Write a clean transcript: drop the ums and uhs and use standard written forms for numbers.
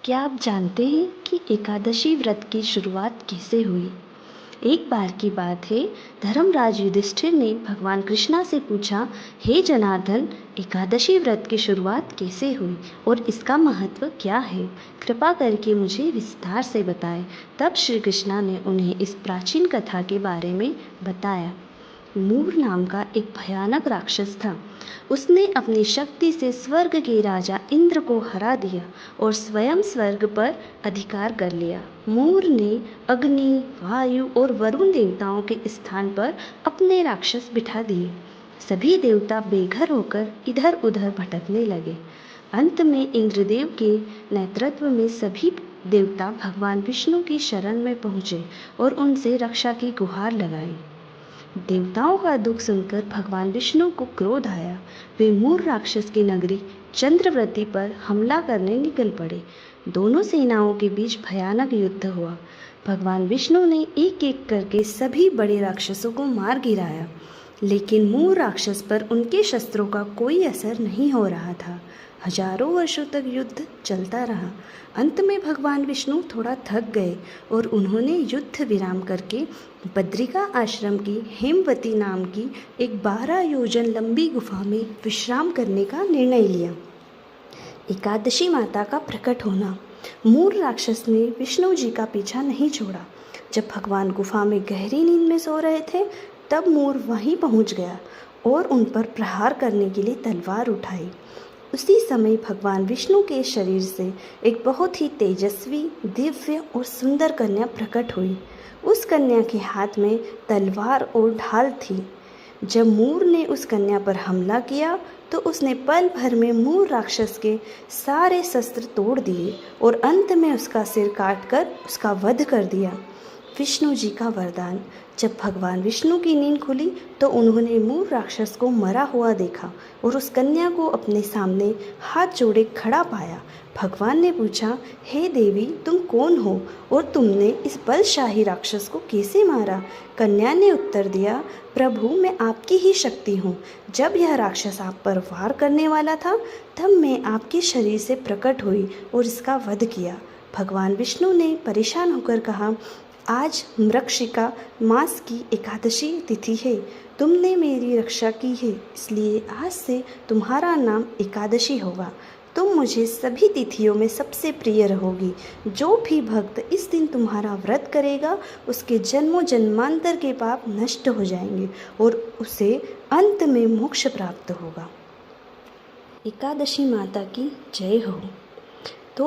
क्या आप जानते हैं कि एकादशी व्रत की शुरुआत कैसे हुई? एक बार की बात है, धर्मराज युधिष्ठिर ने भगवान कृष्णा से पूछा, हे जनार्दन, एकादशी व्रत की शुरुआत कैसे हुई और इसका महत्व क्या है? कृपा करके मुझे विस्तार से बताएं। तब श्री कृष्णा ने उन्हें इस प्राचीन कथा के बारे में बताया। मूर नाम का एक भयानक राक्षस था। उसने अपनी शक्ति से स्वर्ग के राजा इंद्र को हरा दिया और स्वयं स्वर्ग पर अधिकार कर लिया। मूर ने अग्नि, वायु और वरुण देवताओं के स्थान पर अपने राक्षस बिठा दिए। सभी देवता बेघर होकर इधर उधर भटकने लगे। अंत में इंद्रदेव के नेतृत्व में सभी देवता भगवान विष्णु की शरण में पहुँचे और उनसे रक्षा की गुहार लगाई। देवताओं का दुख सुनकर भगवान विष्णु को क्रोध आया। वे मूर राक्षस की नगरी चंद्रवती पर हमला करने निकल पड़े। दोनों सेनाओं के बीच भयानक युद्ध हुआ। भगवान विष्णु ने एक एक करके सभी बड़े राक्षसों को मार गिराया, लेकिन मूर राक्षस पर उनके शस्त्रों का कोई असर नहीं हो रहा था। हजारों वर्षों तक युद्ध चलता रहा। अंत में भगवान विष्णु थोड़ा थक गए और उन्होंने युद्ध विराम करके बद्रिका आश्रम की हेमवती नाम की एक 12 योजन लंबी गुफा में विश्राम करने का निर्णय लिया। एकादशी माता का प्रकट होना। मूर राक्षस ने विष्णु जी का पीछा नहीं छोड़ा। जब भगवान गुफा में गहरी नींद में सो रहे थे, तब मूर वहीं पहुंच गया और उन पर प्रहार करने के लिए तलवार उठाई। उसी समय भगवान विष्णु के शरीर से एक बहुत ही तेजस्वी, दिव्य और सुंदर कन्या प्रकट हुई। उस कन्या के हाथ में तलवार और ढाल थी। जब मूर ने उस कन्या पर हमला किया तो उसने पल भर में मूर राक्षस के सारे शस्त्र तोड़ दिए और अंत में उसका सिर काटकर उसका वध कर दिया। विष्णु जी का वरदान। जब भगवान विष्णु की नींद खुली तो उन्होंने मूर राक्षस को मरा हुआ देखा और उस कन्या को अपने सामने हाथ जोड़े खड़ा पाया। भगवान ने पूछा, हे देवी, तुम कौन हो और तुमने इस बलशाही राक्षस को कैसे मारा? कन्या ने उत्तर दिया, प्रभु, मैं आपकी ही शक्ति हूँ। जब यह राक्षस आप पर वार करने वाला था, तब मैं आपके शरीर से प्रकट हुई और इसका वध किया। भगवान विष्णु ने परेशान होकर कहा, आज मृगशिका मास की एकादशी तिथि है। तुमने मेरी रक्षा की है, इसलिए आज से तुम्हारा नाम एकादशी होगा। तुम मुझे सभी तिथियों में सबसे प्रिय रहोगी। जो भी भक्त इस दिन तुम्हारा व्रत करेगा, उसके जन्मों जन्मांतर के पाप नष्ट हो जाएंगे और उसे अंत में मोक्ष प्राप्त होगा। एकादशी माता की जय हो।